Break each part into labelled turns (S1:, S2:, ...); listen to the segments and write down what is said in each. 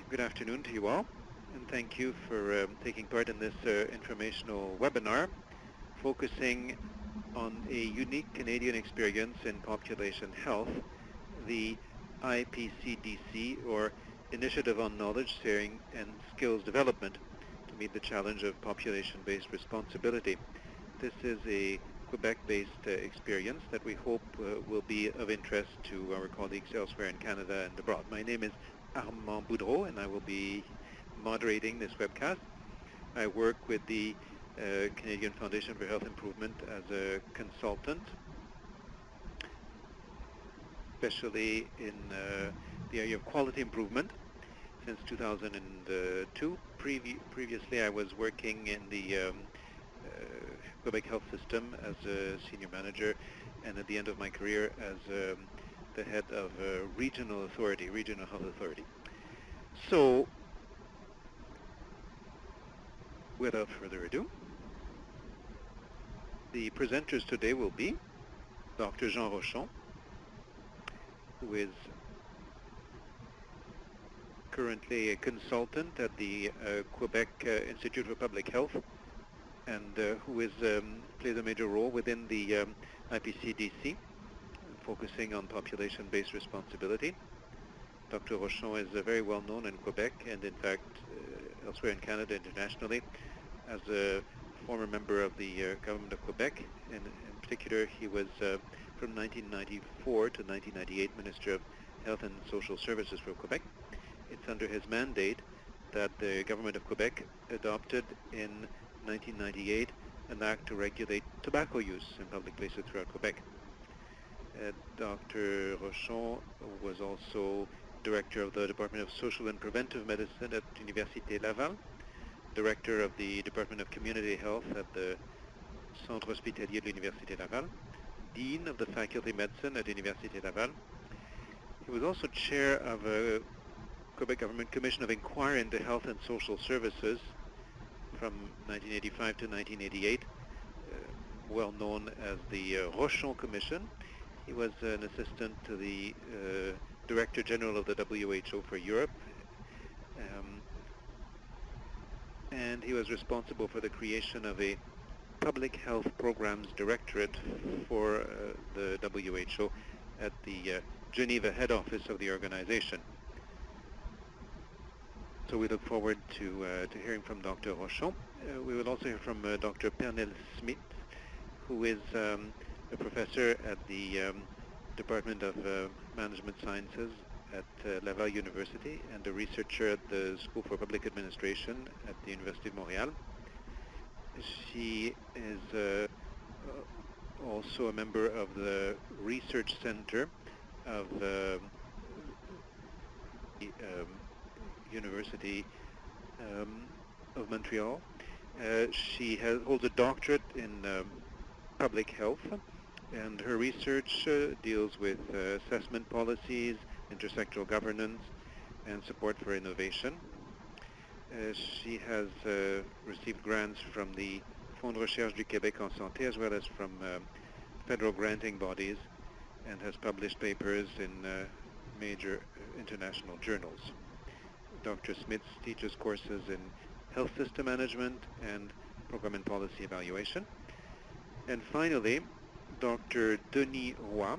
S1: Good afternoon to you all, and thank you for taking part in this informational webinar focusing on a unique Canadian experience in population health, the IPCDC, or Initiative on Knowledge Sharing and Skills Development to meet the challenge of population-based responsibility. This is a Quebec-based experience that we hope will be of interest to our colleagues elsewhere in Canada and abroad. My name is Armand Boudreau, and I will be moderating this webcast. I work with the Canadian Foundation for Health Improvement as a consultant, especially in the area of quality improvement since 2002. Previously, I was working in the Quebec health system as a senior manager, and at the end of my career as the head of a regional health authority. So, without further ado, the presenters today will be Dr. Jean Rochon, who is currently a consultant at the Quebec Institute for Public Health, and who is plays a major role within the IPCDC, focusing on population-based responsibility. Dr. Rochon is very well known in Quebec and in fact elsewhere in Canada internationally as a former member of the government of Quebec, and in particular he was from 1994 to 1998 Minister of Health and Social Services for Quebec. It's under his mandate that the government of Quebec adopted in 1998 an act to regulate tobacco use in public places throughout Quebec. Dr. Rochon was also Director of the Department of Social and Preventive Medicine at Université Laval, Director of the Department of Community Health at the Centre Hospitalier de l'Université Laval, Dean of the Faculty of Medicine at Université Laval. He was also Chair of a Quebec Government Commission of Inquiry into Health and Social Services from 1985 to 1988, well known as the Rochon Commission. He was an assistant to the Director General of the WHO for Europe, and he was responsible for the creation of a Public Health Programs Directorate for the WHO at the Geneva head office of the organization. So we look forward to hearing from Dr. Rochon. We will also hear from Dr. Pernell Smith, who is a professor at the Department of Management Sciences at Laval University and a researcher at the School for Public Administration at the University of Montreal. She is also a member of the Research Center of the University of Montreal. She holds a doctorate in public health, and her research deals with assessment policies, intersectoral governance, and support for innovation. She has received grants from the Fonds de Recherche du Québec en Santé as well as from federal granting bodies, and has published papers in major international journals. Dr. Smith teaches courses in health system management and program and policy evaluation. And finally, Dr. Denis Roy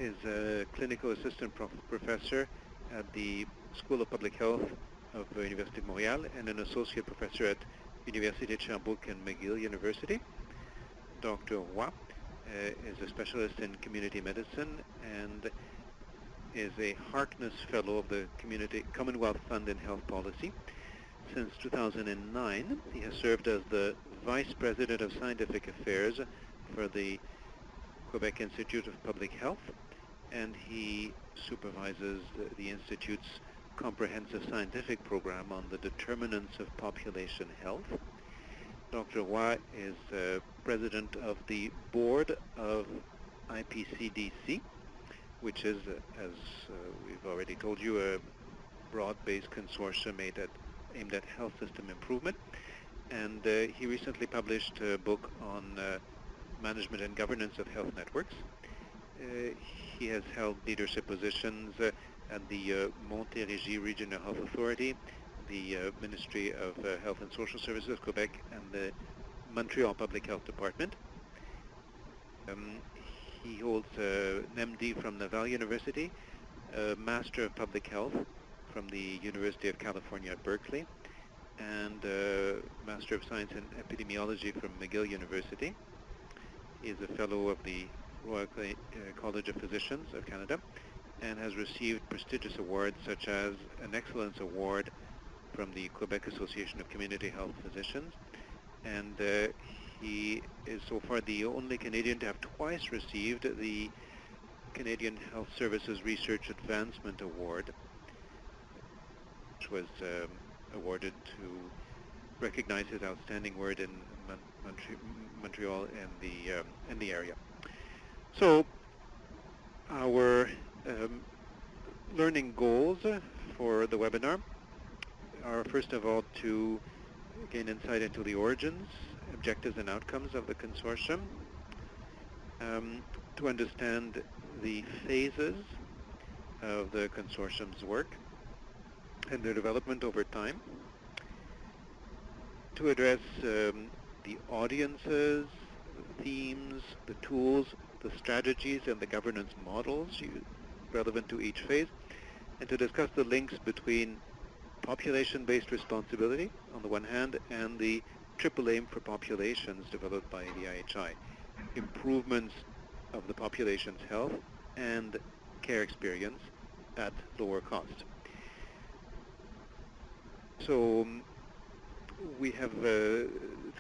S1: is a clinical assistant professor at the School of Public Health of the University of Montreal and an associate professor at Université de Sherbrooke and McGill University. Dr. Roy is a specialist in community medicine and is a Harkness Fellow of the Commonwealth Fund in Health Policy. Since 2009, he has served as the Vice President of Scientific Affairs for the Quebec Institute of Public Health, and he supervises the Institute's comprehensive scientific program on the determinants of population health. Dr. Roy is President of the Board of IPCDC, which is, as we've already told you, a broad-based consortium aimed at health system improvement. And he recently published a book on management and governance of health networks. He has held leadership positions and the Montérégie Regional Health Authority, the Ministry of Health and Social Services of Quebec, and the Montreal Public Health Department. He holds an MD from Laval University, a Master of Public Health from the University of California at Berkeley, and a Master of Science in Epidemiology from McGill University. He is a Fellow of the Royal College of Physicians of Canada and has received prestigious awards such as an Excellence Award from the Quebec Association of Community Health Physicians, and he is so far the only Canadian to have twice received the Canadian Health Services Research Advancement Award, which was awarded to recognize his outstanding work in Montreal and the area. So our learning goals for the webinar are, first of all, to gain insight into the origins, objectives, and outcomes of the consortium, to understand the phases of the consortium's work and their development over time, to address the audiences, the themes, the tools, the strategies, and the governance models relevant to each phase, and to discuss the links between population-based responsibility on the one hand and the triple aim for populations developed by the IHI, improvements of the population's health and care experience at lower cost. So we have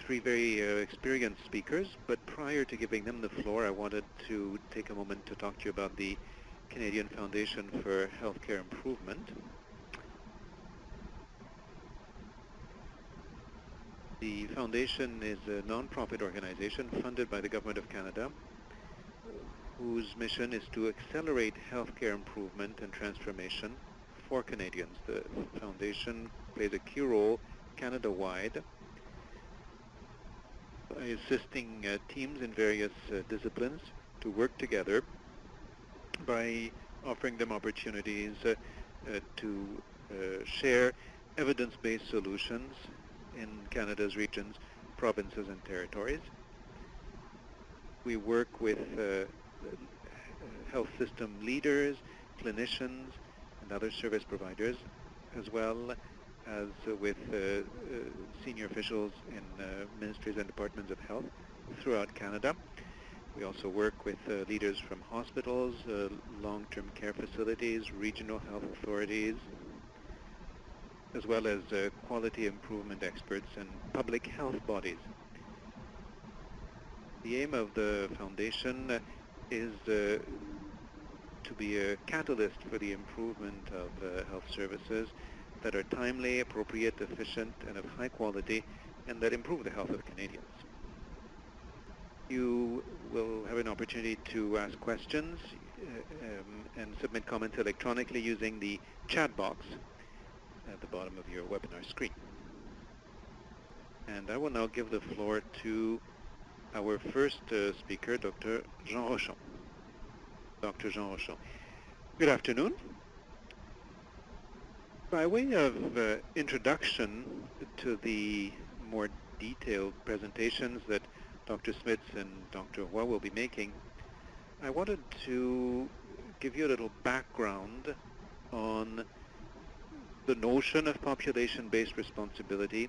S1: three very experienced speakers, but prior to giving them the floor, I wanted to take a moment to talk to you about the Canadian Foundation for Healthcare Improvement. The foundation is a non-profit organization funded by the Government of Canada, whose mission is to accelerate healthcare improvement and transformation for Canadians. The foundation plays a key role Canada-wide, assisting teams in various disciplines to work together by offering them opportunities to share evidence-based solutions in Canada's regions, provinces, and territories. We work with health system leaders, clinicians, and other service providers, as well as with senior officials in ministries and departments of health throughout Canada. We also work with leaders from hospitals, long-term care facilities, regional health authorities, as well as quality improvement experts and public health bodies. The aim of the foundation is to be a catalyst for the improvement of health services that are timely, appropriate, efficient, and of high quality, and that improve the health of Canadians. You will have an opportunity to ask questions and submit comments electronically using the chat box at the bottom of your webinar screen. And I will now give the floor to our first speaker, Dr. Jean Rochon. Dr. Jean Rochon. Good afternoon. By way of introduction to the more detailed presentations that Dr. Smits and Dr. Roy will be making, I wanted to give you a little background on the notion of population-based responsibility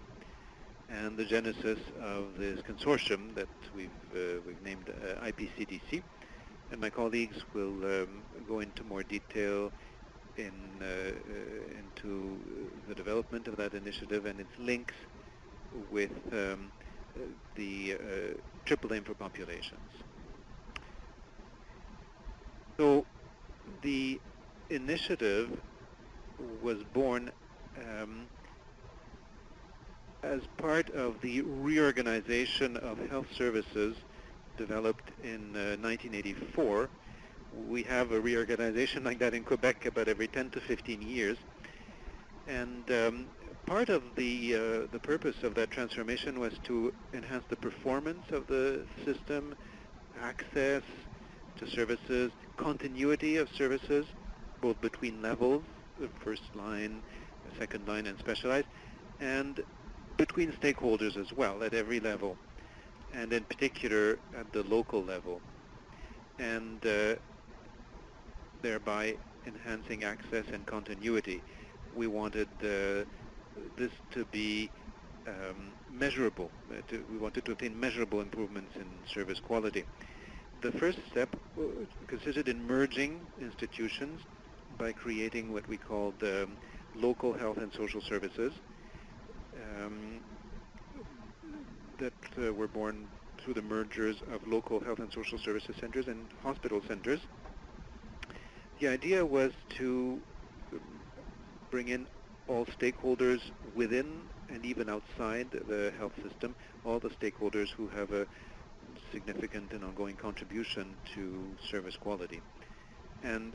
S1: and the genesis of this consortium that we've named IPCDC. And my colleagues will go into more detail into the development of that initiative and its links with the triple aim for populations. So the initiative was born as part of the reorganization of health services developed in 1984. We have a reorganization like that in Quebec about every 10 to 15 years. And part of the purpose of that transformation was to enhance the performance of the system, access to services, continuity of services, both between levels, the first line, the second line, and specialized, and between stakeholders as well at every level, and in particular at the local level, and thereby enhancing access and continuity. We wanted this to be measurable. We wanted to obtain measurable improvements in service quality. The first step consisted in merging institutions by creating what we called local health and social services that were born through the mergers of local health and social services centers and hospital centers. The idea was to bring in all stakeholders within and even outside the health system, all the stakeholders who have a significant and ongoing contribution to service quality. And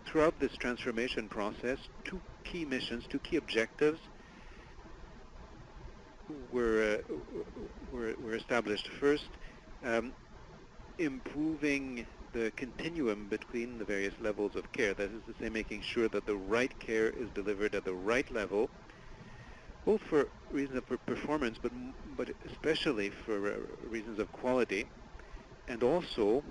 S1: throughout this transformation process, two key missions, two key objectives were established. First, improving the continuum between the various levels of care. That is to say, making sure that the right care is delivered at the right level, both for reasons of performance, but especially for reasons of quality. And also,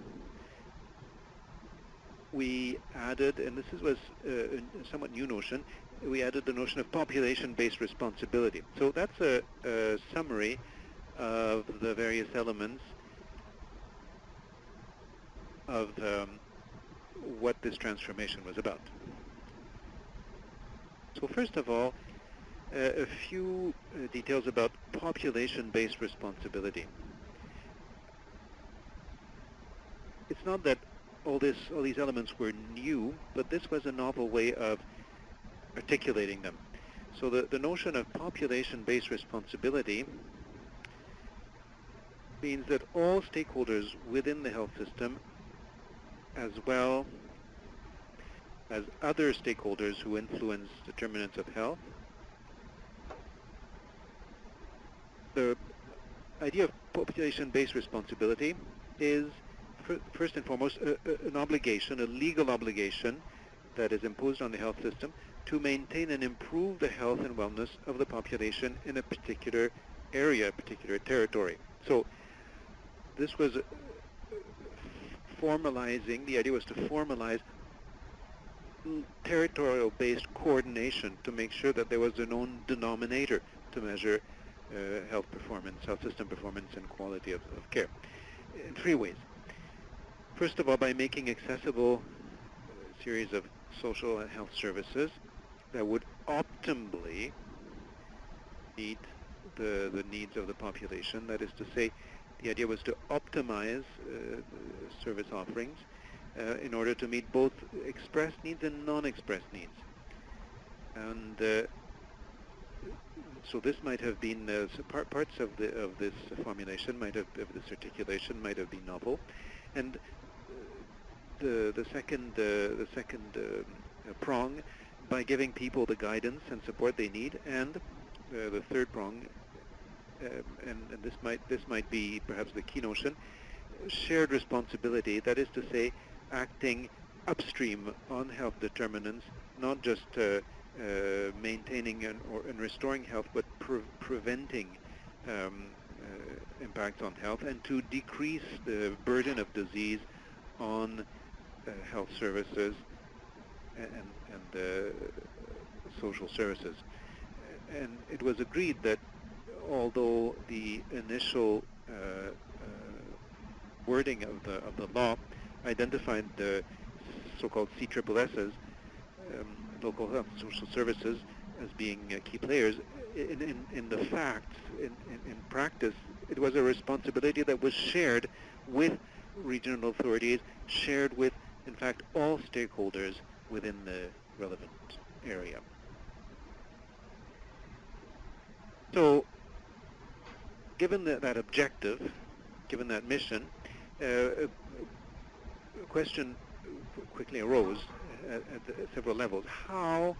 S1: we added, and this was a somewhat new notion, we added the notion of population-based responsibility. So that's a summary of the various elements of what this transformation was about. So first of all, a few details about population-based responsibility. It's not that all these elements were new, but this was a novel way of articulating them. So the notion of population-based responsibility means that all stakeholders within the health system, as well as other stakeholders who influence determinants of health, the idea of population-based responsibility is, first and foremost, an obligation, a legal obligation that is imposed on the health system to maintain and improve the health and wellness of the population in a particular area, a particular territory. So this was formalizing, the idea was to formalize territorial-based coordination to make sure that there was a known denominator to measure health performance, health system performance, and quality of care in three ways. First of all, by making accessible a series of social and health services that would optimally meet the needs of the population. That is to say, the idea was to optimize service offerings in order to meet both expressed needs and non-expressed needs. And so this might have been parts of this formulation of this articulation might have been novel, and the second prong, by giving people the guidance and support they need, and the third prong, and this might be perhaps the key notion, shared responsibility. That is to say, acting upstream on health determinants, not just maintaining and restoring health, but preventing impacts on health, and to decrease the burden of disease on health services and social services. And it was agreed that although the initial wording of the law identified the so-called CSSSs, local health and social services, as being key players, in the fact, in practice, it was a responsibility that was shared with regional authorities, shared with, in fact, all stakeholders within the relevant area. So, given that objective, given that mission, a question quickly arose at several levels. How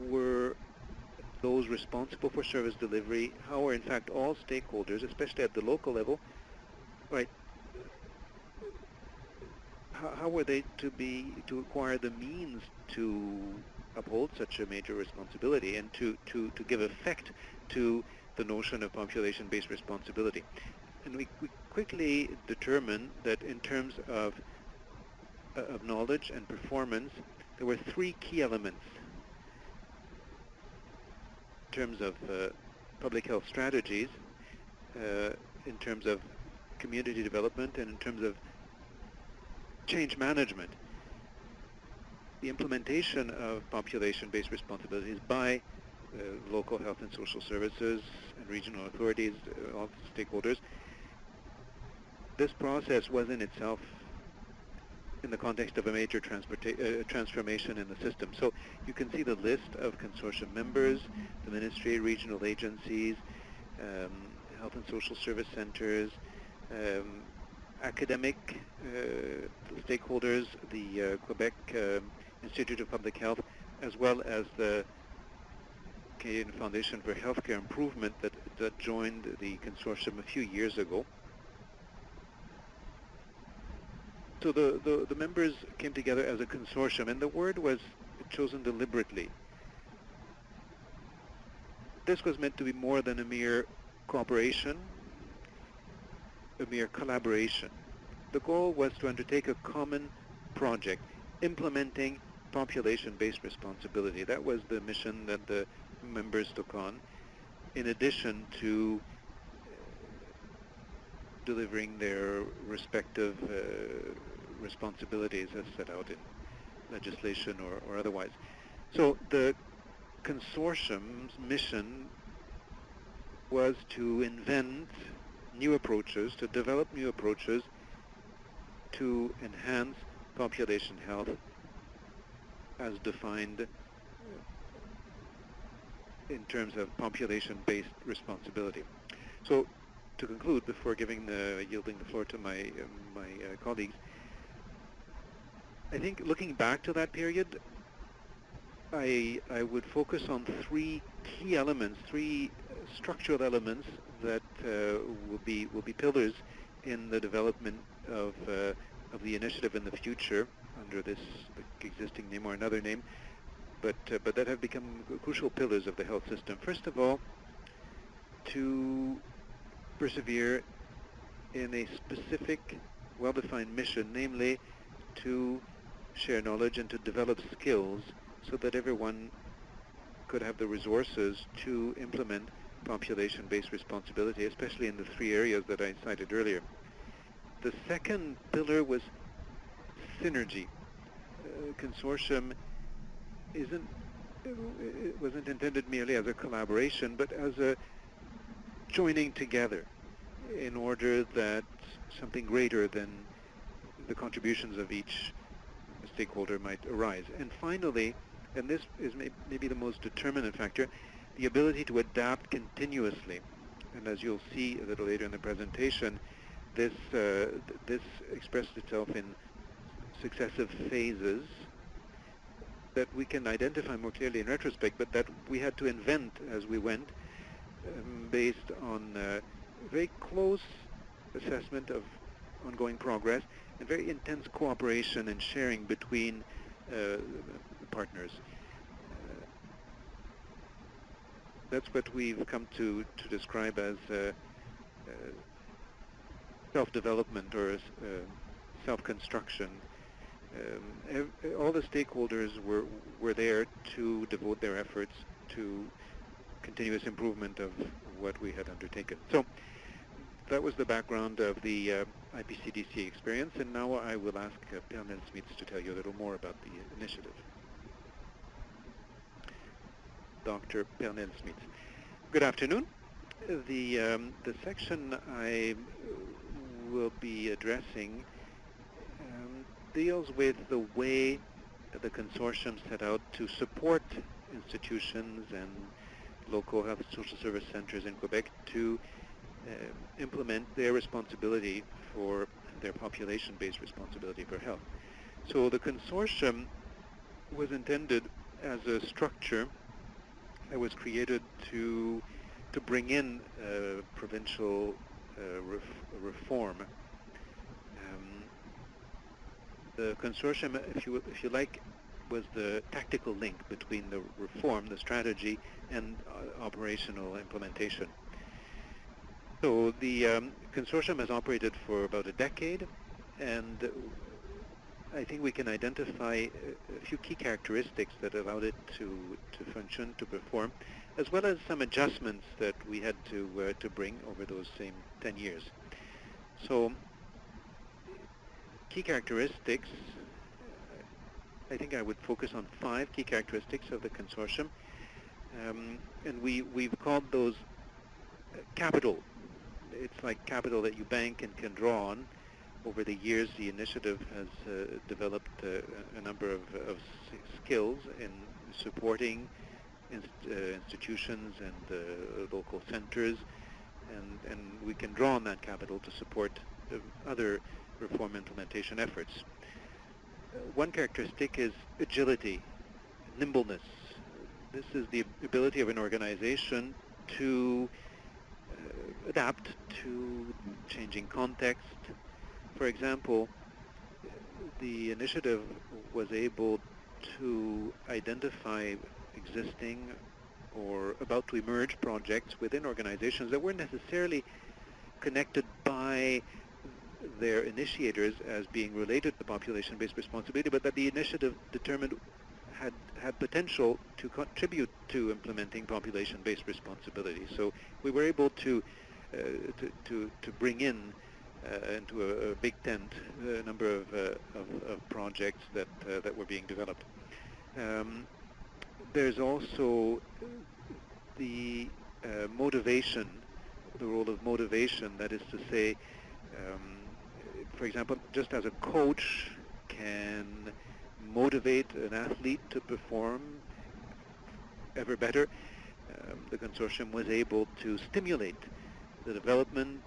S1: were those responsible for service delivery, how are in fact all stakeholders, especially at the local level, right? how were they to acquire the means to uphold such a major responsibility and to give effect to the notion of population-based responsibility? And we quickly determined that in terms of knowledge and performance, there were three key elements in terms of public health strategies, in terms of community development, and in terms of change management. The implementation of population-based responsibilities by local health and social services and regional authorities, all stakeholders, this process was in itself in the context of a major transformation in the system. So you can see the list of consortium members, the ministry, regional agencies, health and social service centers, academic stakeholders, the Quebec Institute of Public Health, as well as the Canadian Foundation for Healthcare Improvement that joined the consortium a few years ago. So the members came together as a consortium, and the word was chosen deliberately. This was meant to be more than a mere cooperation, a mere collaboration. The goal was to undertake a common project, implementing population-based responsibility. That was the mission that the members took on, in addition to delivering their respective responsibilities as set out in legislation or otherwise. So the consortium's mission was to invent new approaches, to develop new approaches to enhance population health as defined in terms of population-based responsibility. So to conclude, before yielding the floor to my colleagues, I think looking back to that period, I would focus on three key elements, three structural elements that will be pillars in the development of the initiative in the future under this existing name or another name, but that have become crucial pillars of the health system. First of all, to persevere in a specific, well-defined mission, namely to share knowledge and to develop skills so that everyone could have the resources to implement population-based responsibility, especially in the three areas that I cited earlier. The second pillar was synergy. Consortium wasn't intended merely as a collaboration, but as a joining together in order that something greater than the contributions of each stakeholder might arise. And finally, and this is maybe the most determinant factor, the ability to adapt continuously. And as you'll see a little later in the presentation, this expressed itself in successive phases that we can identify more clearly in retrospect, but that we had to invent as we went, based on very close assessment of ongoing progress and very intense cooperation and sharing between partners. That's what we've come to describe as self-development or self-construction. All the stakeholders were there to devote their efforts to continuous improvement of what we had undertaken. So that was the background of the IPCDC experience, and now I will ask Pernell Smits to tell you a little more about the initiative. Dr. Pernell Smits. Good afternoon. The section I will be addressing deals with the way the consortium set out to support institutions and local health and social service centers in Quebec to implement their responsibility for their population-based responsibility for health. So the consortium was intended as a structure that was created to bring in provincial reform the consortium, if you like, was the tactical link between the reform, the strategy, and operational implementation. So the consortium has operated for about a decade, and I think we can identify a few key characteristics that allowed it to function, to perform, as well as some adjustments that we had to bring over those same 10 years. So key characteristics, I think I would focus on 5 key characteristics of the consortium, and we've called those capital. It's like capital that you bank and can draw on. Over the years, the initiative has developed a number of skills in supporting institutions and local centers, and we can draw on that capital to support other reform implementation efforts. One characteristic is agility, nimbleness. This is the ability of an organization to adapt to changing context. For example, the initiative was able to identify existing or about to emerge projects within organizations that weren't necessarily connected by their initiators as being related to population-based responsibility, but that the initiative determined had potential to contribute to implementing population-based responsibility. So we were able to bring in into a big tent a number of projects that were being developed. There's also the motivation, the role of motivation, that is to say, for example, just as a coach can motivate an athlete to perform ever better, the consortium was able to stimulate the development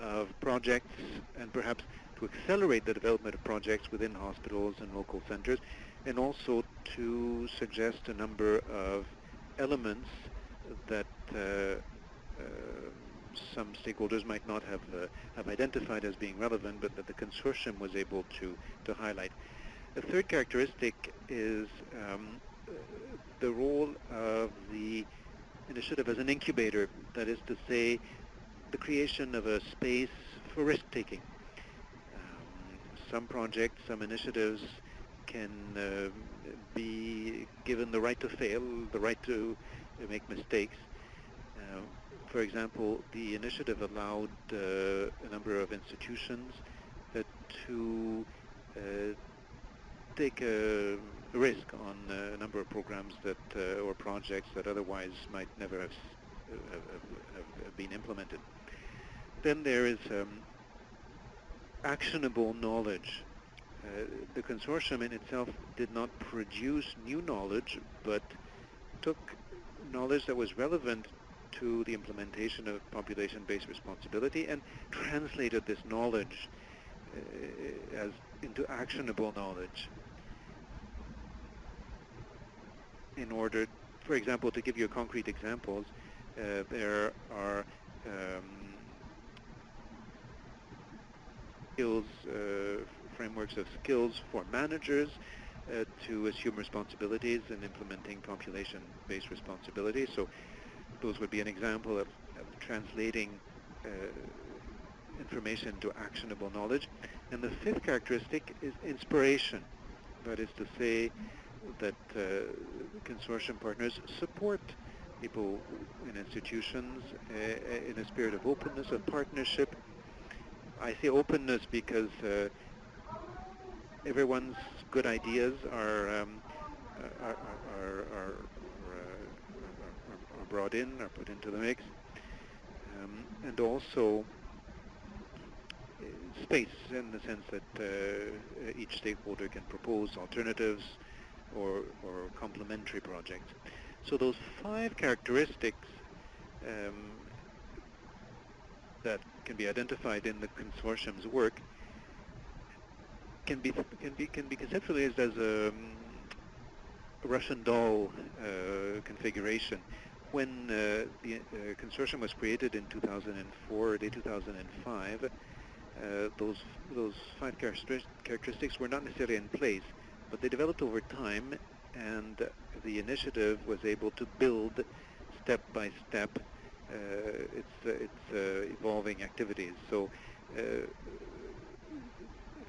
S1: of projects and perhaps to accelerate the development of projects within hospitals and local centers, and also to suggest a number of elements that some stakeholders might not have identified as being relevant, but that the consortium was able to highlight. The third characteristic is the role of the initiative as an incubator, that is to say, the creation of a space for risk-taking. Some projects, some initiatives can be given the right to fail, the right to make mistakes. For example, the initiative allowed a number of institutions to take a risk on a number of programs that or projects that otherwise might never have been implemented. Then there is actionable knowledge. The consortium in itself did not produce new knowledge, but took knowledge that was relevant to the implementation of population-based responsibility and translated this knowledge into actionable knowledge in order, for example, to give you concrete examples, there are skills, frameworks of skills for managers to assume responsibilities in implementing population-based responsibility. So those would be an example of translating information to actionable knowledge. And the fifth characteristic is inspiration. That is to say that consortium partners support people in institutions in a spirit of openness, of partnership. I say openness because everyone's good ideas are brought in, are put into the mix, and also space in the sense that each stakeholder can propose alternatives or complementary projects. So those 5 characteristics that can be identified in the consortium's work can be conceptualized as a Russian doll configuration. When the consortium was created in 2004, late 2005, Those five characteristics were not necessarily in place, but they developed over time, and the initiative was able to build step by step its evolving activities. So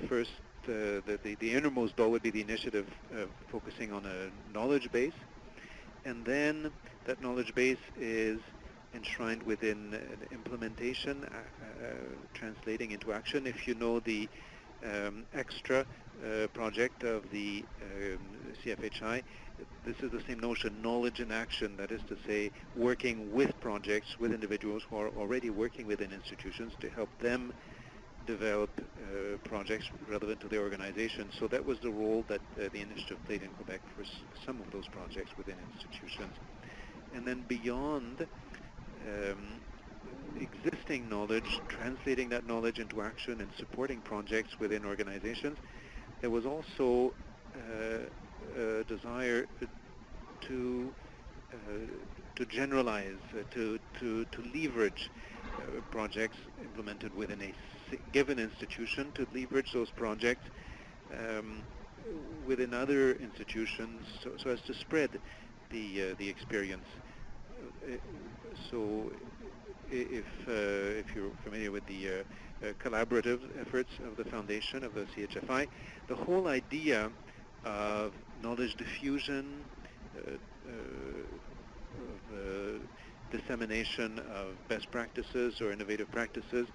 S1: first, the innermost goal would be the initiative focusing on a knowledge base, and then that knowledge base is enshrined within implementation, translating into action. If you know the extra project of the CFHI, this is the same notion, knowledge and action, that is to say, working with projects, with individuals who are already working within institutions to help them develop projects relevant to the organization. So that was the role that the initiative played in Quebec for some of those projects within institutions. And then beyond existing knowledge, translating that knowledge into action and supporting projects within organizations, there was also a desire to generalize, to leverage projects implemented within a given institution, to leverage those projects within other institutions, so as to spread the experience. So if you're familiar with the collaborative efforts of the foundation of the CHFI, the whole idea of knowledge diffusion, dissemination of best practices or innovative practices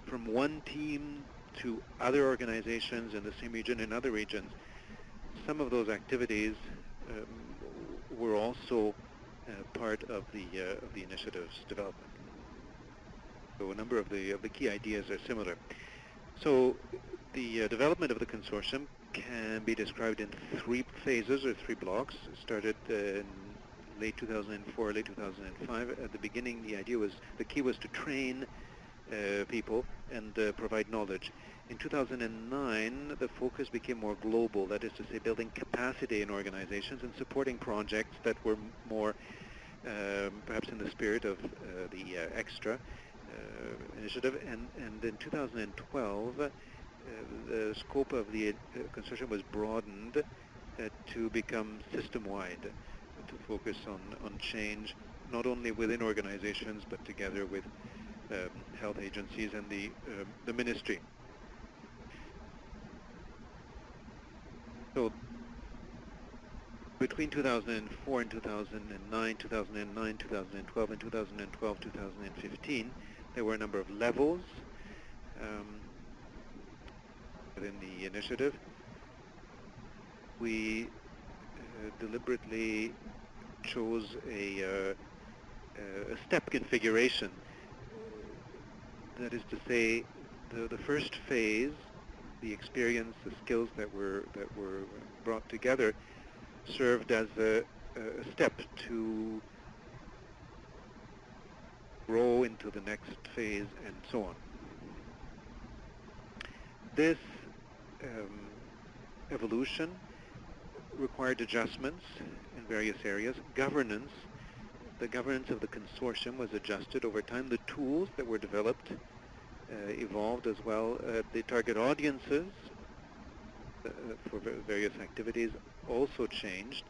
S1: from one team to other organizations in the same region and other regions. Some of those activities were also part of the initiative's development. So a number of the key ideas are similar. So the development of the consortium can be described in three phases or three blocks. It started in late 2004, late 2005. At the beginning, the key was to train people and provide knowledge. In 2009, the focus became more global, that is to say, building capacity in organizations and supporting projects that were more perhaps in the spirit of the extra initiative. And in 2012, the scope of the consortium was broadened to become system-wide, to focus on change, not only within organizations, but together with health agencies and the ministry. So between 2004 and 2009, 2012, and 2012, 2015, there were a number of levels within the initiative. We deliberately chose a step configuration. That is to say, the first phase, the experience, the skills that were brought together, served as a step to grow into the next phase, and so on. This evolution required adjustments in various areas. The governance of the consortium was adjusted over time. The tools that were developed evolved as well. The target audiences for various activities also changed.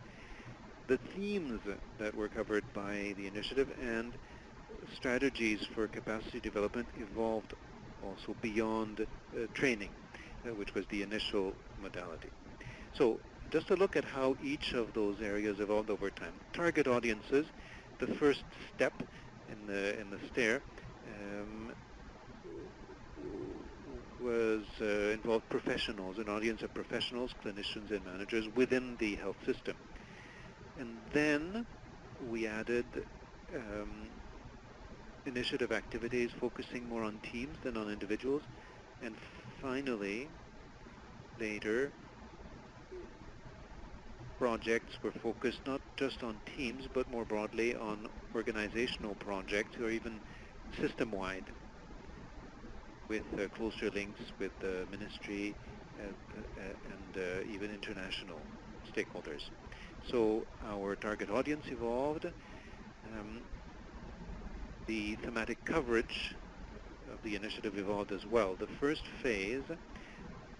S1: The themes that were covered by the initiative and strategies for capacity development evolved also beyond training, which was the initial modality. So just to look at how each of those areas evolved over time. Target audiences, the first step in the stair, involved professionals, an audience of professionals, clinicians, and managers within the health system. And then we added initiative activities focusing more on teams than on individuals. And finally, later, projects were focused not just on teams, but more broadly on organizational projects, or even system-wide, with closer links with the ministry and even international stakeholders. So our target audience evolved. The thematic coverage the initiative evolved as well. The first phase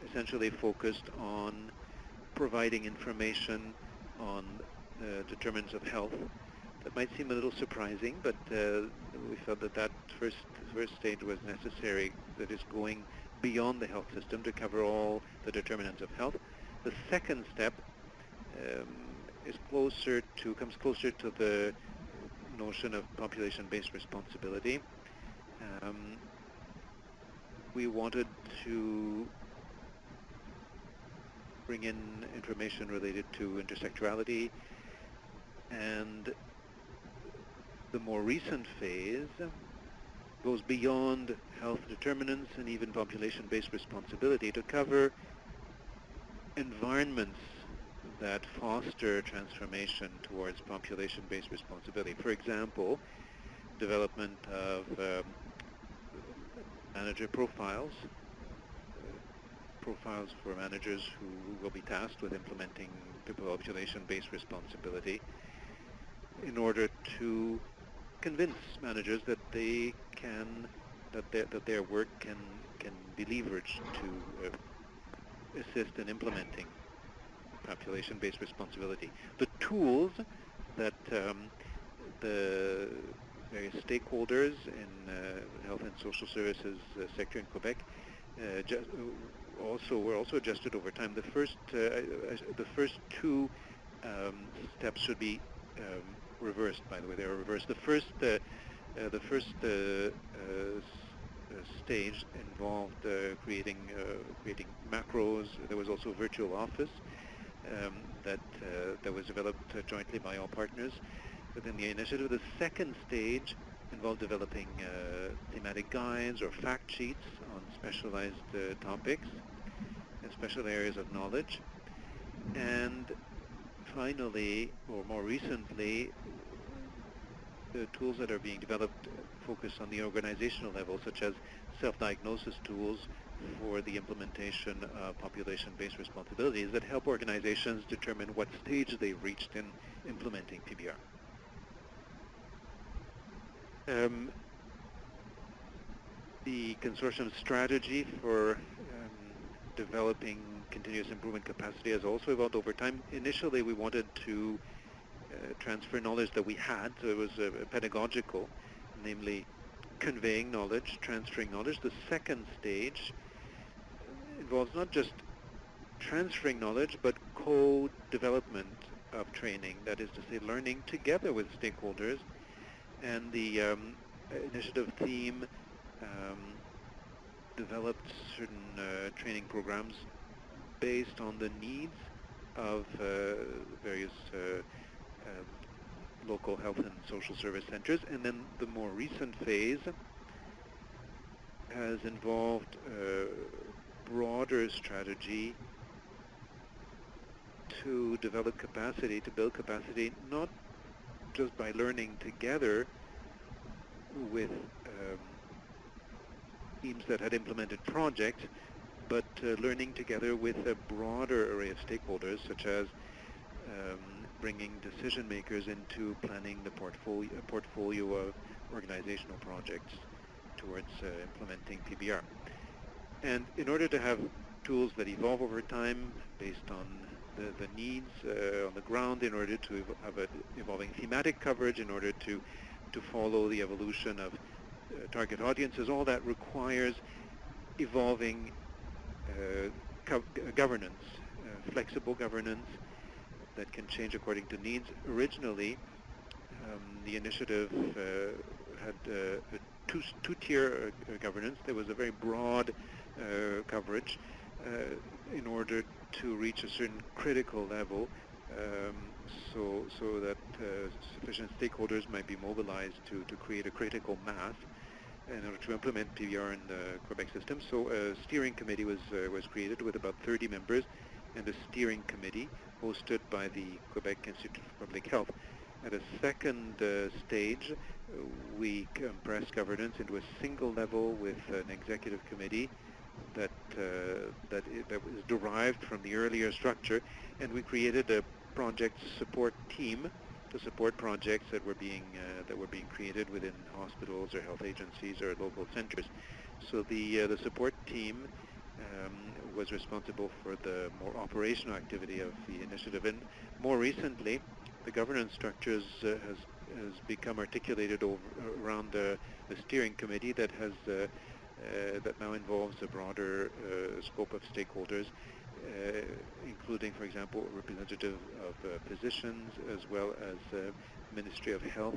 S1: essentially focused on providing information on determinants of health. That might seem a little surprising, but we felt that that first stage was necessary, that is going beyond the health system to cover all the determinants of health. The second step comes closer to the notion of population-based responsibility. We wanted to bring in information related to intersectorality, and the more recent phase goes beyond health determinants and even population-based responsibility to cover environments that foster transformation towards population-based responsibility. For example, development of manager profiles for managers who will be tasked with implementing population-based responsibility, in order to convince managers that their work can be leveraged to assist in implementing population-based responsibility. The tools that the various stakeholders in health and social services sector in Quebec were also adjusted over time. The first two steps should be reversed. By the way, they are reversed. The first stage involved creating macros. There was also virtual office that was developed jointly by all partners within the initiative. The second stage involved developing thematic guides or fact sheets on specialized topics and special areas of knowledge. And finally, or more recently, the tools that are being developed focus on the organizational level, such as self-diagnosis tools for the implementation of population-based responsibilities that help organizations determine what stage they've reached in implementing PBR. The consortium strategy for developing continuous improvement capacity has also evolved over time. Initially, we wanted to transfer knowledge that we had, so it was pedagogical, namely conveying knowledge, transferring knowledge. The second stage involves not just transferring knowledge, but co-development of training, that is to say, learning together with stakeholders. And the initiative theme developed certain training programs based on the needs of various local health and social service centers. And then the more recent phase has involved a broader strategy to develop capacity, to build capacity, not just by learning together with teams that had implemented projects, but learning together with a broader array of stakeholders, such as bringing decision makers into planning the portfolio of organizational projects towards implementing PBR. And in order to have tools that evolve over time based on the needs on the ground, in order to have an evolving thematic coverage, in order to follow the evolution of target audiences, all that requires evolving governance, flexible governance that can change according to needs. Originally, the initiative had a two-tier governance. There was a very broad coverage in order to reach a certain critical level, so that sufficient stakeholders might be mobilized to create a critical mass in order to implement PBR in the Quebec system. So a steering committee was created with about 30 members, and a steering committee hosted by the Quebec Institute for Public Health. At a second stage, we compressed governance into a single level with an executive committee that was derived from the earlier structure, and we created a project support team the support projects that were being created within hospitals or health agencies or local centers. So the support team was responsible for the more operational activity of the initiative, and more recently, the governance structures has become articulated around the steering committee that has that now involves a broader scope of stakeholders, including, for example, a representative of physicians as well as Ministry of Health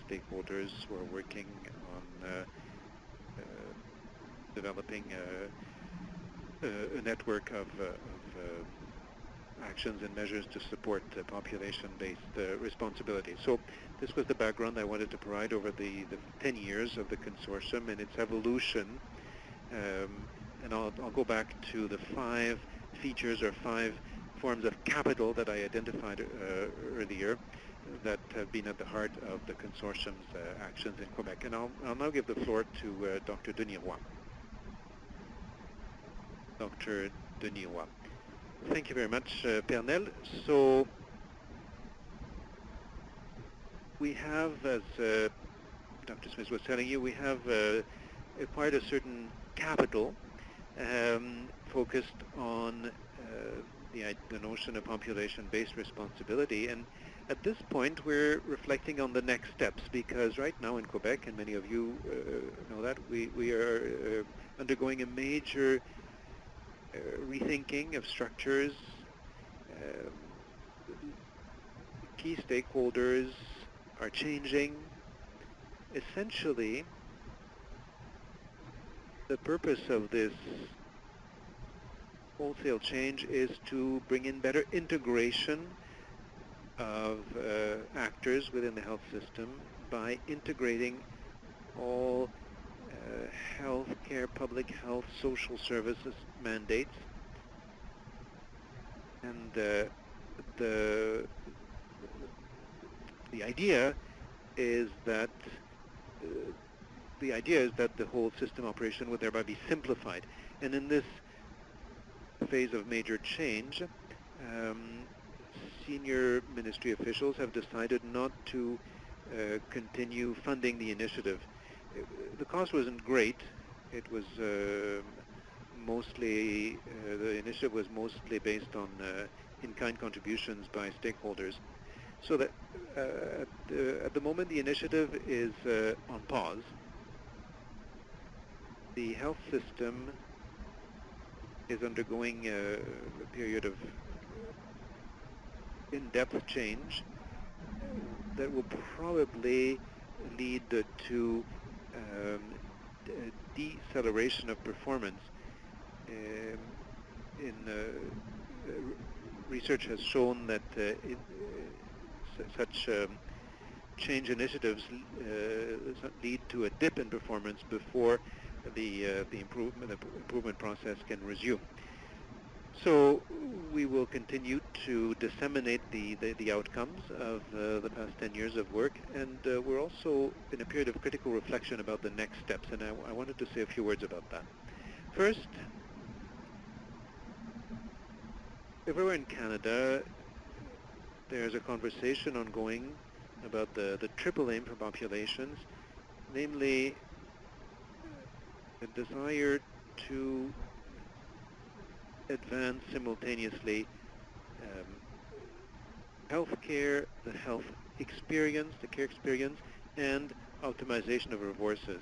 S1: stakeholders who are working on developing a network of actions and measures to support population-based responsibility. So this was the background I wanted to provide over the 10 years of the consortium and its evolution. And I'll go back to the 5 features or 5 forms of capital that I identified earlier that have been at the heart of the consortium's actions in Quebec. And I'll now give the floor to Dr. Denis Roy. Dr. Denis Roy. Thank you very much, Pernell. So we have, as Dr. Smith was telling you, we have acquired a certain capital focused on the notion of population-based responsibility. And at this point, we're reflecting on the next steps, because right now in Quebec, and many of you know that, we are undergoing a major rethinking of structures. Key stakeholders are changing. Essentially, the purpose of this wholesale change is to bring in better integration of actors within the health system by integrating all healthcare, public health, social services mandates. And the idea is that the whole system operation would thereby be simplified. And in this phase of major change, senior ministry officials have decided not to continue funding the initiative. The cost wasn't great. It was mostly, the initiative was mostly based on in-kind contributions by stakeholders. So that at the moment the initiative is on pause. The health system is undergoing a period of in-depth change that will probably lead to deceleration of performance. Research has shown that such change initiatives lead to a dip in performance before the improvement process can resume. So we will continue to disseminate the outcomes of the past 10 years of work, and we're also in a period of critical reflection about the next steps, and I wanted to say a few words about that. First, everywhere in Canada, there's a conversation ongoing about the triple aim for populations, namely the desire to advance simultaneously healthcare, the health experience, the care experience, and optimization of resources.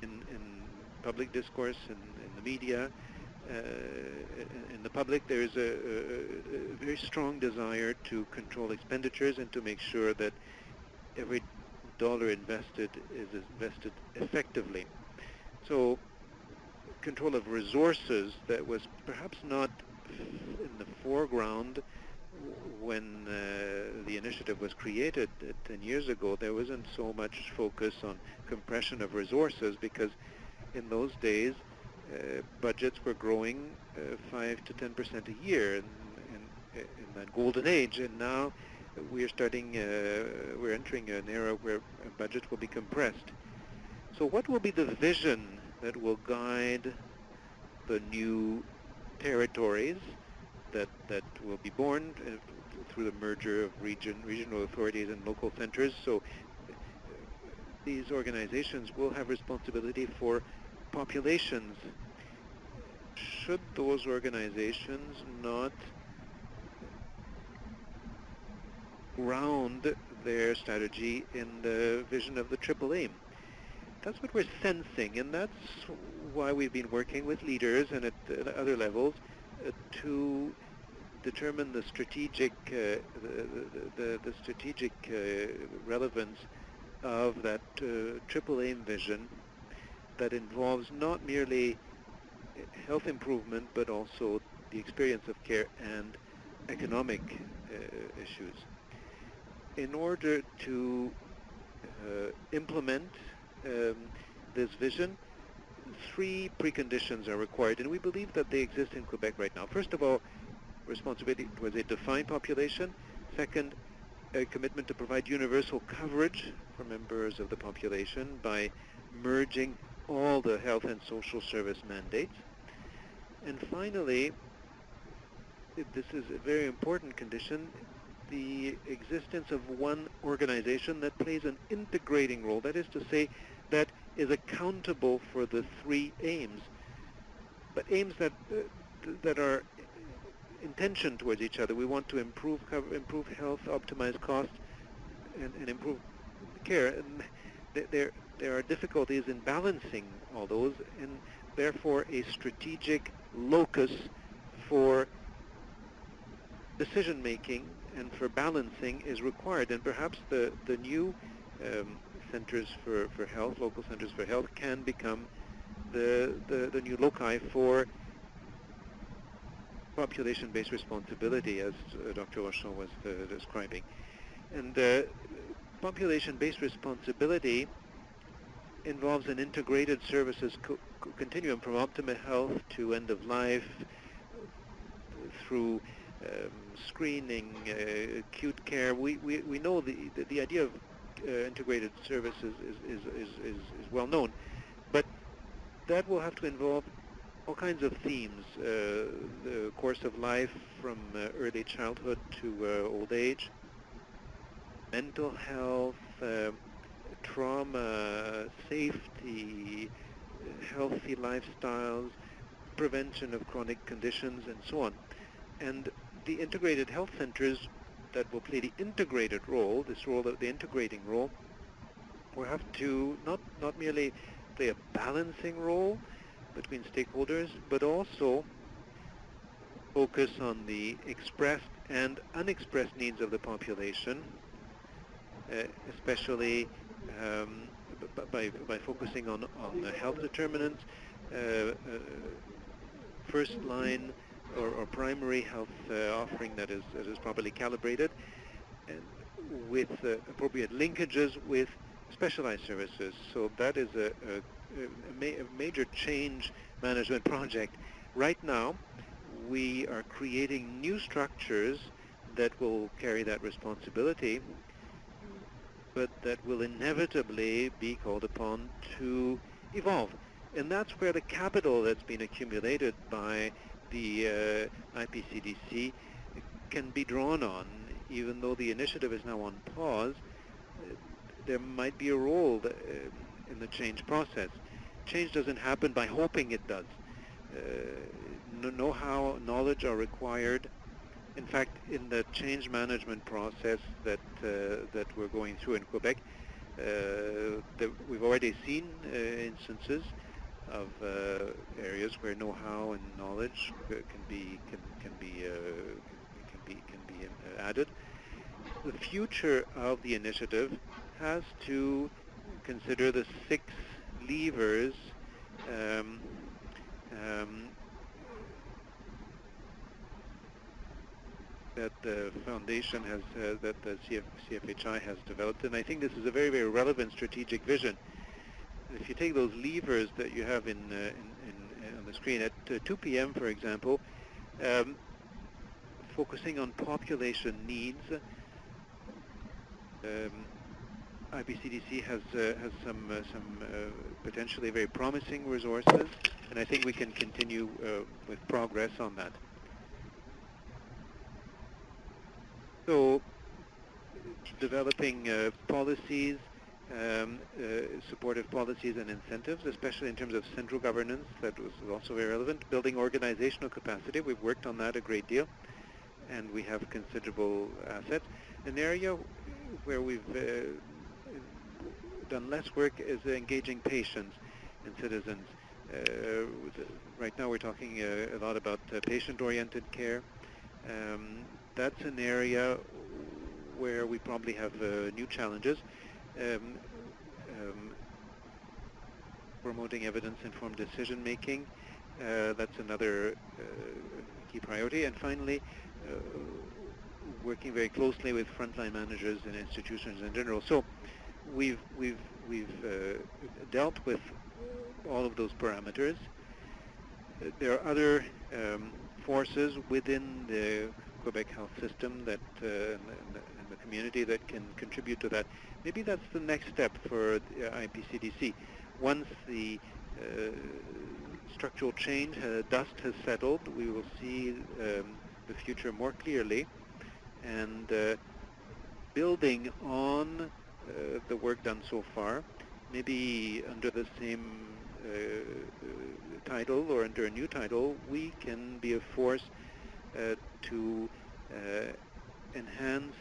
S1: In public discourse, in the media, in the public, there is a very strong desire to control expenditures and to make sure that every dollar invested is invested effectively. So control of resources that was perhaps not in the foreground when the initiative was created 10 years ago. There wasn't so much focus on compression of resources because in those days budgets were growing 5 to 10% a year in that golden age, and now we're entering an era where budgets will be compressed. So what will be the vision that will guide the new territories that will be born through the merger of regional authorities and local centers. So these organizations will have responsibility for populations. Should those organizations not ground their strategy in the vision of the triple aim? That's what we're sensing, and that's why we've been working with leaders and at other levels to determine the strategic strategic relevance of that triple aim vision that involves not merely health improvement but also the experience of care and economic issues. In order to implement this vision, three preconditions are required, and we believe that they exist in Quebec right now. First of all, responsibility towards a defined population. Second, a commitment to provide universal coverage for members of the population by merging all the health and social service mandates. And finally, this is a very important condition, the existence of one organization that plays an integrating role, that is to say, that is accountable for the three aims, but aims that are in tension towards each other. We want to improve health, optimize costs, and improve care. And there are difficulties in balancing all those, and therefore a strategic locus for decision making and for balancing is required. And perhaps the new centers for health, local centers for health, can become the new loci for population-based responsibility, as Dr. Rochon was describing. And population-based responsibility involves an integrated services continuum from optimal health to end of life, through screening, acute care. We know the idea of integrated services is well known, but that will have to involve all kinds of themes, the course of life from early childhood to old age, mental health, trauma, safety, healthy lifestyles, prevention of chronic conditions, and so on. And the integrated health centers that will play the integrated role, the integrating role, will have to not merely play a balancing role between stakeholders, but also focus on the expressed and unexpressed needs of the population, especially by focusing on the health determinants, first line or primary health offering that is properly calibrated, and with appropriate linkages with specialized services. So that is a major change management project. Right now, we are creating new structures that will carry that responsibility, but that will inevitably be called upon to evolve. And that's where the capital that's been accumulated by the IPCDC can be drawn on. Even though the initiative is now on pause, there might be a role in the change process. Change doesn't happen by hoping it does. Know-how, knowledge are required. In fact, in the change management process that we're going through in Quebec, we've already seen instances of areas where know-how and knowledge can be added. The future of the initiative has to consider the 6 levers that the foundation has, that the CFHI has developed, and I think this is a very, very relevant strategic vision. If you take those levers that you have on the screen at 2 p.m., for example, focusing on population needs, IPCDC has some potentially very promising resources, and I think we can continue with progress on that. So developing policies, supportive policies and incentives, especially in terms of central governance, that was also very relevant. Building organizational capacity, we've worked on that a great deal, and we have considerable assets. An area where we've done less work is engaging patients and citizens. Right now we're talking a lot about patient-oriented care. That's an area where we probably have new challenges. Um, Promoting evidence-informed decision-making, that's another key priority. And finally, working very closely with frontline managers and institutions in general. So we've dealt with all of those parameters. There are other forces within the Quebec health system that and the community that can contribute to that. Maybe that's the next step for the IPCDC. Once the structural change, dust has settled, we will see the future more clearly, and building on the work done so far, maybe under the same title or under a new title, we can be a force to enhance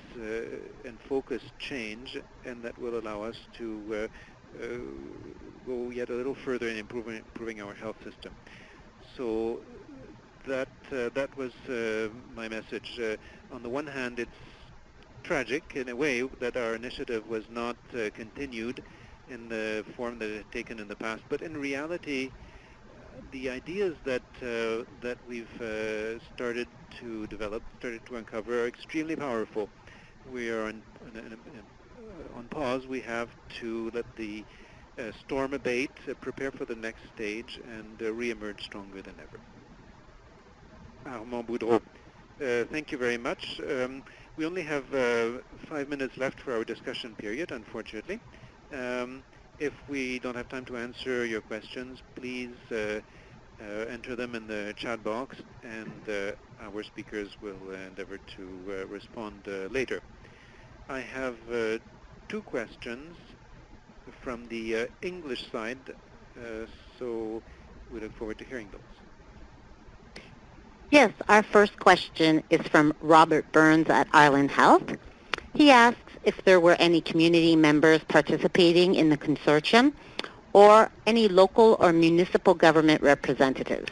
S1: and focus change, and that will allow us to go yet a little further in improving our health system. So that was my message. On the one hand, it's tragic in a way that our initiative was not continued in the form that it had taken in the past, but in reality, the ideas that we've started to develop, started to uncover, are extremely powerful. We are on pause. We have to let the storm abate, prepare for the next stage, and reemerge stronger than ever. Armand Boudreau, thank you very much. We only have 5 minutes left for our discussion period, unfortunately. If we don't have time to answer your questions, please enter them in the chat box, and our speakers will endeavor to respond later. I have 2 questions from the English side, so we look forward to hearing those.
S2: Yes, our first question is from Robert Burns at Island Health. He asks if there were any community members participating in the consortium or any local or municipal government representatives.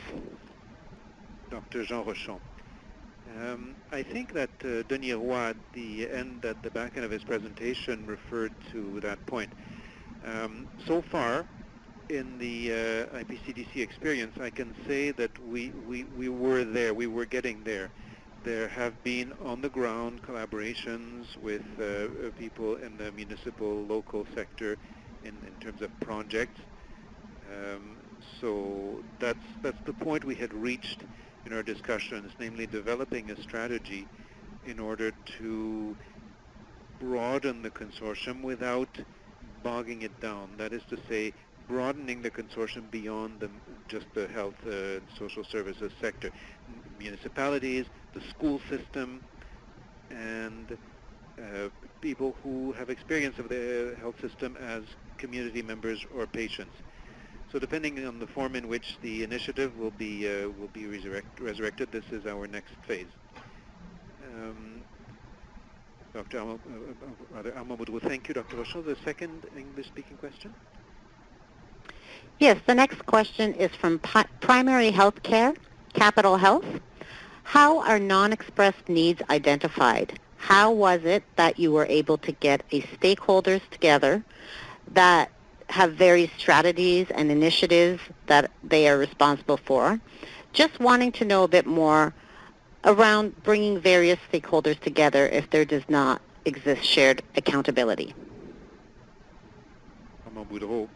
S1: Dr. Jean Rochon. I think that Denis Roy at the back end of his presentation referred to that point. So far, in the IPCDC experience, I can say that we were there, we were getting there. There have been on-the-ground collaborations with people in the municipal, local sector in terms of projects. So that's the point we had reached in our discussions, namely developing a strategy in order to broaden the consortium without bogging it down. That is to say, broadening the consortium beyond just the health and social services sector. Municipalities, the school system, and people who have experience of the health system as community members or patients. So depending on the form in which the initiative will be resurrected, this is our next phase. Dr. Armand Boudreau, thank you, Dr. Rochon. The second English-speaking question?
S2: Yes, the next question is from Primary Health Care, Capital Health. How are non-expressed needs identified? How was it that you were able to get stakeholders together that have various strategies and initiatives that they are responsible for? Just wanting to know a bit more around bringing various stakeholders together if there does not exist shared accountability.
S1: Armand Boudreau.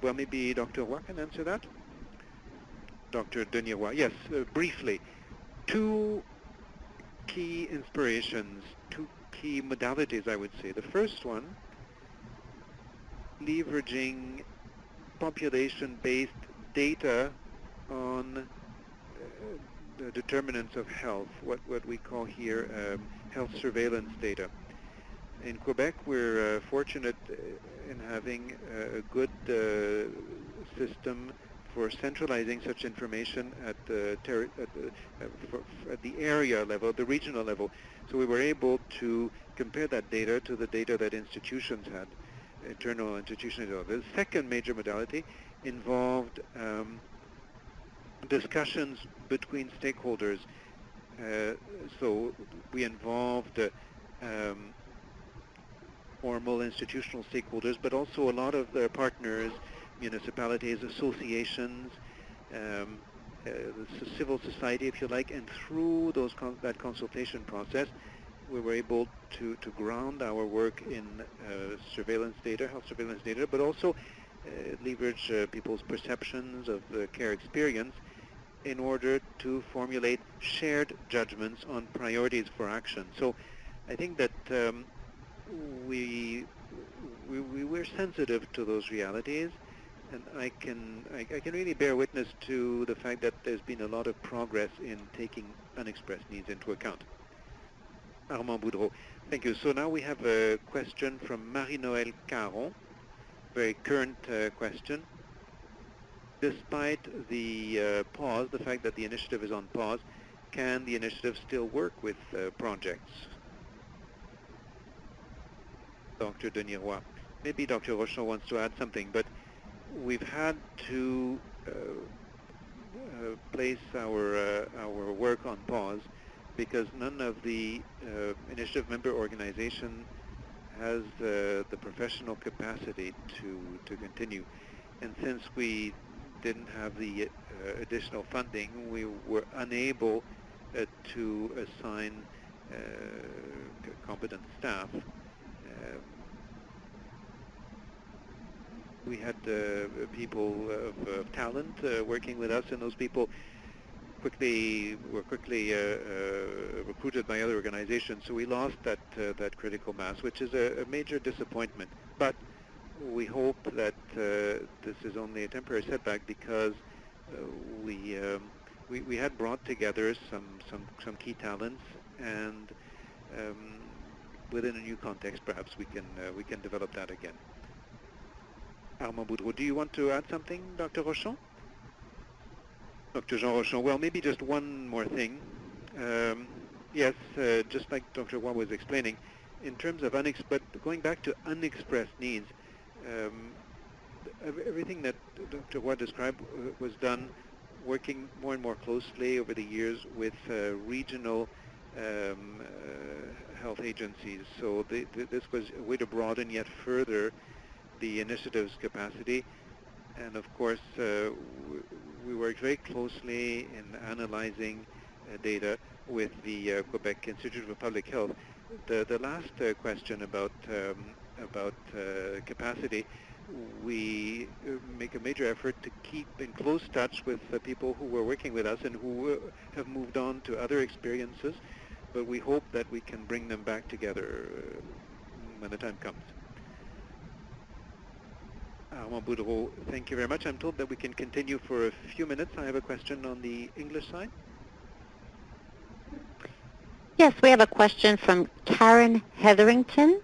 S1: Well, maybe Dr. Roy can answer that. Dr. Denis Roy. Yes, briefly. 2 key inspirations, 2 key modalities, I would say. The first one, leveraging population-based data on the determinants of health, what we call here health surveillance data. In Quebec, we're fortunate in having a good system for centralizing such information at the at the area level, the regional level. So we were able to compare that data to the data that institutions had, internal institutional data. The second major modality involved discussions between stakeholders. So we involved formal institutional stakeholders, but also a lot of their partners, municipalities, associations, civil society, if you like, and through that consultation process, we were able to ground our work in surveillance data, health surveillance data, but also leverage people's perceptions of the care experience in order to formulate shared judgments on priorities for action. So I think that we were sensitive to those realities, and I can really bear witness to the fact that there's been a lot of progress in taking unexpressed needs into account. Armand Boudreau, thank you. So now we have a question from Marie-Noël Caron, very current question. Despite the pause, the fact that the initiative is on pause, can the initiative still work with projects? Dr. Denis Roy. Maybe Dr. Rochon wants to add something, but we've had to place our work on pause because none of the initiative member organization has the professional capacity to continue. And since we didn't have the additional funding, we were unable to assign competent staff. We had people of talent working with us, and those people were quickly recruited by other organizations. So we lost that critical mass, which is a major disappointment. But we hope that this is only a temporary setback because we had brought together some key talents, and within a new context, perhaps we can develop that again. Armand Boudreau, do you want to add something, Dr. Rochon? Dr. Jean Rochon, well, maybe just one more thing. Yes, just like Dr. Roy was explaining, in terms of going back to unexpressed needs, everything that Dr. Roy described was done working more and more closely over the years with regional health agencies. So this was a way to broaden yet further the initiative's capacity. And of course, we worked very closely in analyzing data with the Quebec Institute of Public Health. The last question about capacity, we make a major effort to keep in close touch with the people who were working with us and who have moved on to other experiences, but we hope that we can bring them back together when the time comes. Armand Boudreau, thank you very much. I'm told that we can continue for a few minutes. I have a question on the English side.
S2: Yes, we have a question from Karen Hetherington.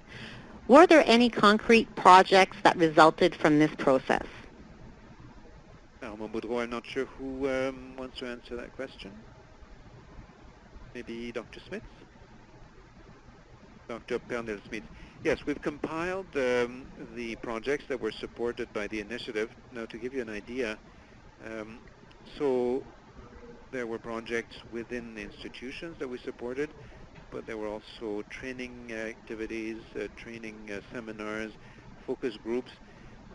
S2: Were there any concrete projects that resulted from this process?
S1: Armand Boudreau, I'm not sure who wants to answer that question. Maybe Dr. Smith? Dr. Pernil-Smith. Yes, we've compiled the projects that were supported by the initiative. Now, to give you an idea, so there were projects within the institutions that we supported, but there were also training activities, training seminars, focus groups.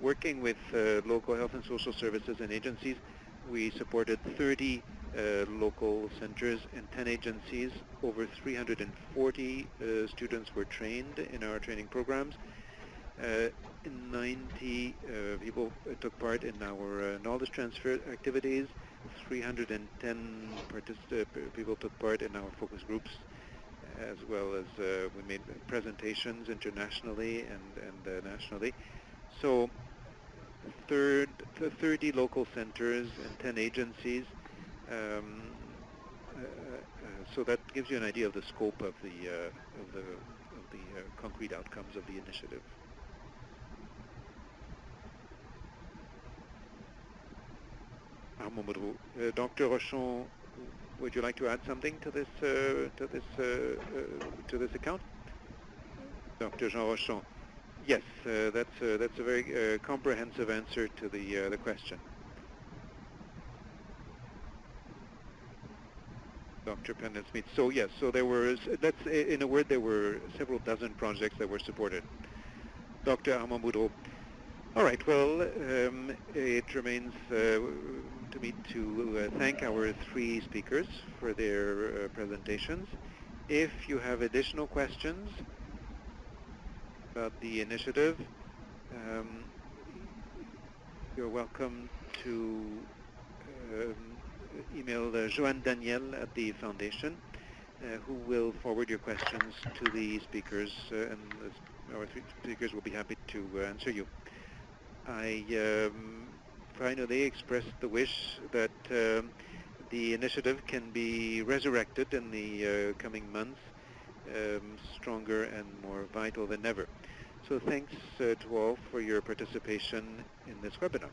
S1: Working with local health and social services and agencies, we supported 30 local centers and 10 agencies. Over 340 students were trained in our training programs. 90 people took part in our knowledge transfer activities. 310 people took part in our focus groups, as well as we made presentations internationally and nationally. So 30 local centers and 10 agencies so that gives you an idea of the scope of the concrete outcomes of the initiative. Dr. Rochon, would you like to add something to this account? Dr. Jean Rochon. Yes, that's a very comprehensive answer to the question. Dr. Pendant-Smith. So yes, so there were, in a word, there were several dozen projects that were supported. Dr. Armand Boudreau. All right, well, it remains to me to thank our three speakers for their presentations. If you have additional questions about the initiative, you're welcome to email Joanne Daniel at the Foundation, who will forward your questions to the speakers, and our three speakers will be happy to answer you. I finally expressed the wish that the initiative can be resurrected in the coming months, stronger and more vital than ever. So thanks to all for your participation in this webinar.